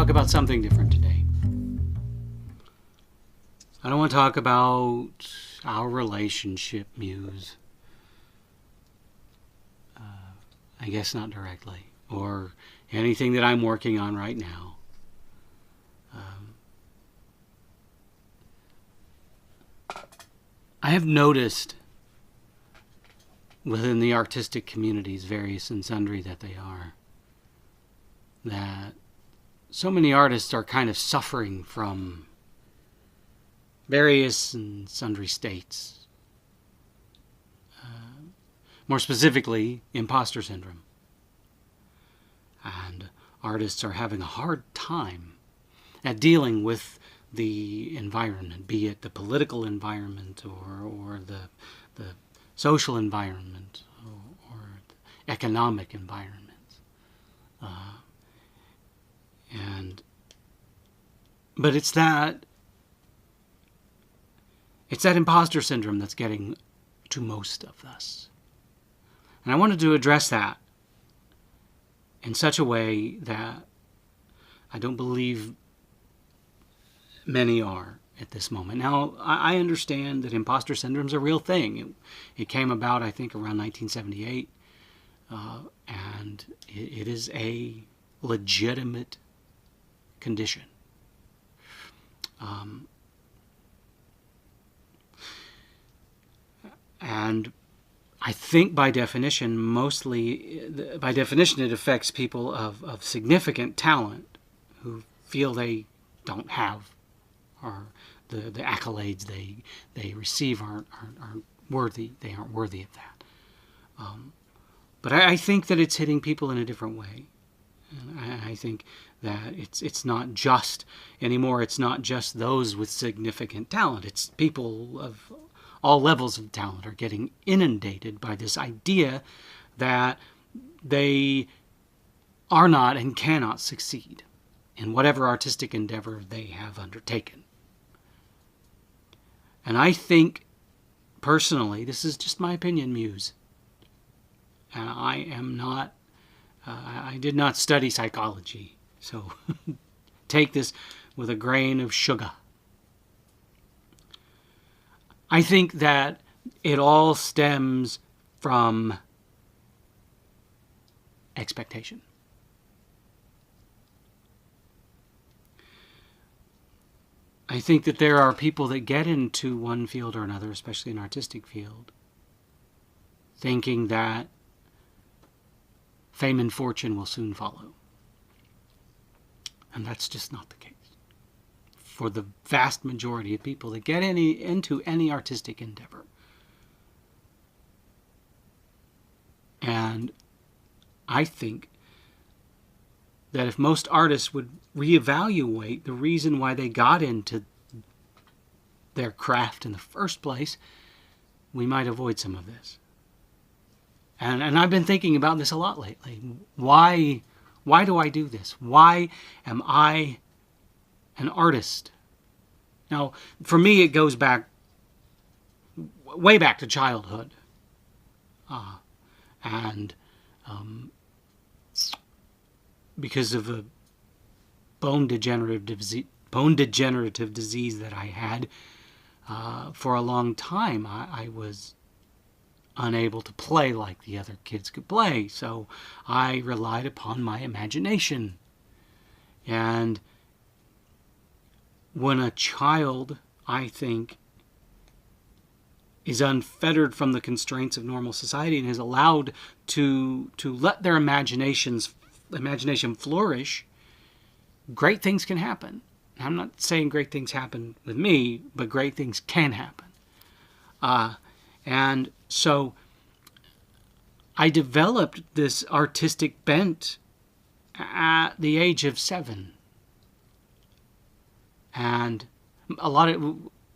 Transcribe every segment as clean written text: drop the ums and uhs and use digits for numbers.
talk about something different today. I don't want to talk about our relationship, Muse. I guess not directly. Or anything that I'm working on right now. I have noticed within the artistic communities, various and sundry that they are, that so many artists are kind of suffering from various and sundry states. More specifically, impostor syndrome. And artists are having a hard time at dealing with the environment, be it the political environment or the social environment or the economic environment. But it's that imposter syndrome that's getting to most of us. And I wanted to address that in such a way that I don't believe many are at this moment. Now, I understand that imposter syndrome is a real thing. It came about, I think, around 1978, and it is a legitimate condition. And I think by definition, it affects people of significant talent who feel they don't have, or the accolades they receive aren't worthy. They aren't worthy of that. But I think that it's hitting people in a different way. And I think that it's not just anymore. It's not just those with significant talent. It's people of all levels of talent are getting inundated by this idea that they are not and cannot succeed in whatever artistic endeavor they have undertaken. And I think, personally, this is just my opinion, Muse, and I am not, I did not study psychology, so take this with a grain of sugar. I think that it all stems from expectation. I think that there are people that get into one field or another, especially an artistic field, thinking that fame and fortune will soon follow. And that's just not the case. For the vast majority of people that get into any artistic endeavor. And I think that if most artists would reevaluate the reason why they got into their craft in the first place, we might avoid some of this. And I've been thinking about this a lot lately. Why do I do this? Why am I an artist? Now, for me, it goes back, way back to childhood. Because of a bone degenerative disease that I had, for a long time, I was unable to play like the other kids could play. So I relied upon my imagination. And when a child, I think, is unfettered from the constraints of normal society and is allowed to let their imagination flourish, great things can happen. I'm not saying great things happen with me, but great things can happen. And so I developed this artistic bent at the age of 7. And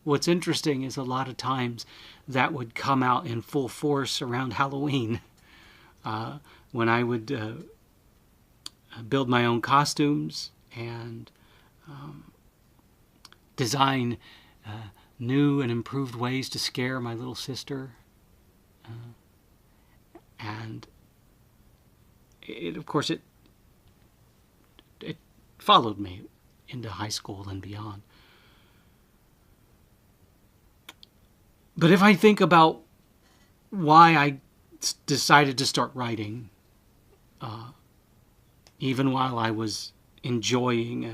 what's interesting is a lot of times that would come out in full force around Halloween, when I would build my own costumes and design new and improved ways to scare my little sister. And of course it followed me into high school and beyond. But if I think about why I decided to start writing, even while I was enjoying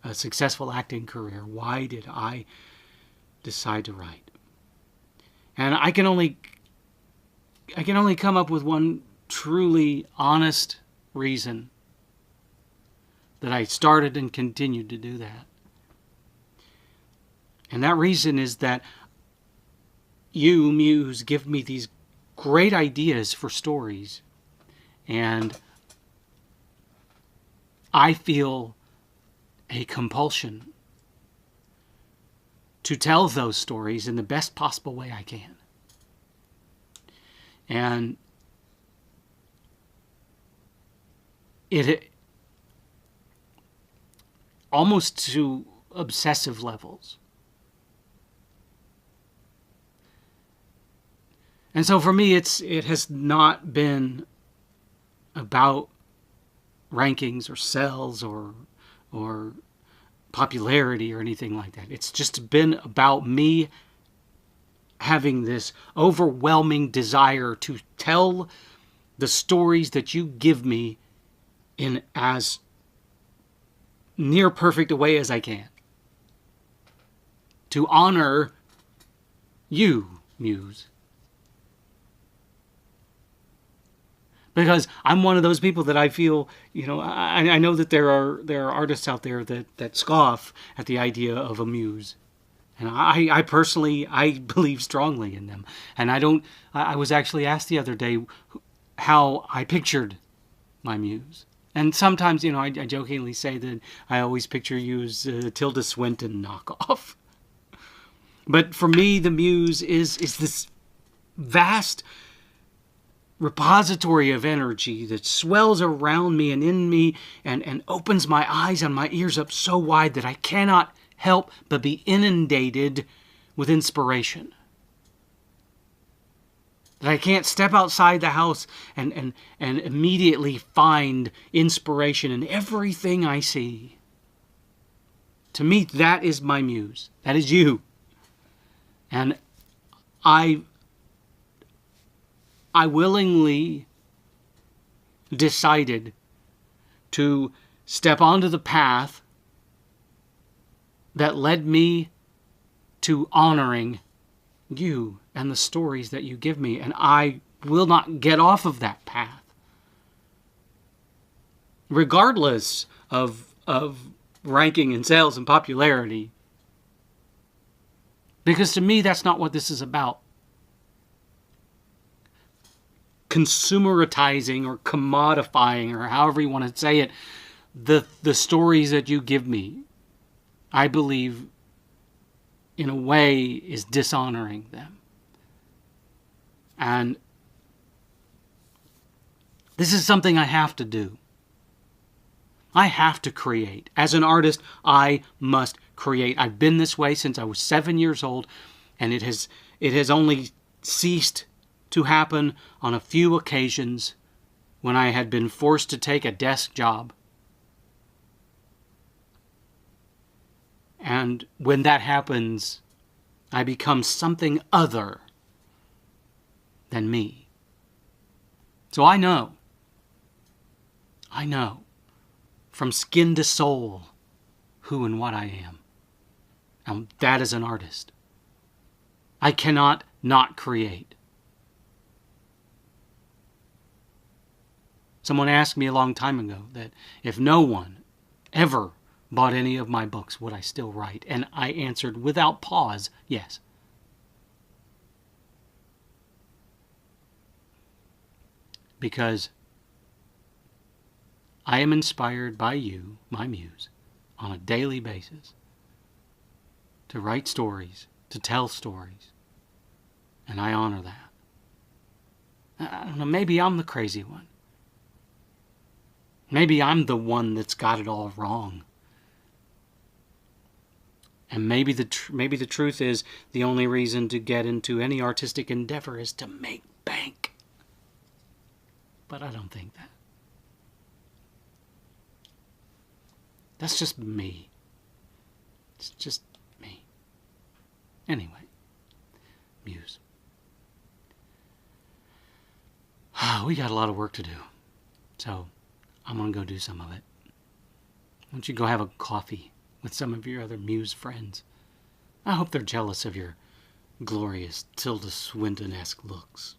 a successful acting career, why did I decide to write? And I can only come up with one truly honest reason that I started and continued to do that. And that reason is that you, Muse, give me these great ideas for stories, and I feel a compulsion to tell those stories in the best possible way I can. And it almost to obsessive levels. And so for me, it has not been about rankings or sales or popularity or anything like that. It's just been about me having this overwhelming desire to tell the stories that you give me in as near perfect a way as I can. To honor you, Muse. Because I'm one of those people that I feel, I know that there are artists out there that scoff at the idea of a muse. And I personally, I believe strongly in them. And I was actually asked the other day how I pictured my muse. And sometimes, I jokingly say that I always picture you as Tilda Swinton knockoff. But for me, the muse is this vast repository of energy that swells around me and in me and opens my eyes and my ears up so wide that I cannot help but be inundated with inspiration. That I can't step outside the house and immediately find inspiration in everything I see. To me, that is my muse. That is you. And I willingly decided to step onto the path that led me to honoring you and the stories that you give me. And I will not get off of that path. Regardless of ranking and sales and popularity. Because to me, that's not what this is about. Consumeritizing or commodifying, or however you want to say it, the stories that you give me, I believe, in a way, is dishonoring them. And this is something I have to do. I have to create. As an artist, I must create. I've been this way since I was 7 years old, and it has only ceased to happen on a few occasions when I had been forced to take a desk job. And when that happens, I become something other than me. So I know from skin to soul who and what I am. And that is an artist. I cannot not create. Someone asked me a long time ago that if no one ever bought any of my books, would I still write? And I answered without pause, yes. Because I am inspired by you, my muse, on a daily basis to write stories, to tell stories. And I honor that. I don't know, maybe I'm the crazy one. Maybe I'm the one that's got it all wrong. And maybe the truth is the only reason to get into any artistic endeavor is to make bank. But I don't think that. That's just me. It's just me. Anyway, Muse. We got a lot of work to do, so I'm going to go do some of it. Why don't you go have a coffee with some of your other Muse friends? I hope they're jealous of your glorious Tilda Swinton-esque looks.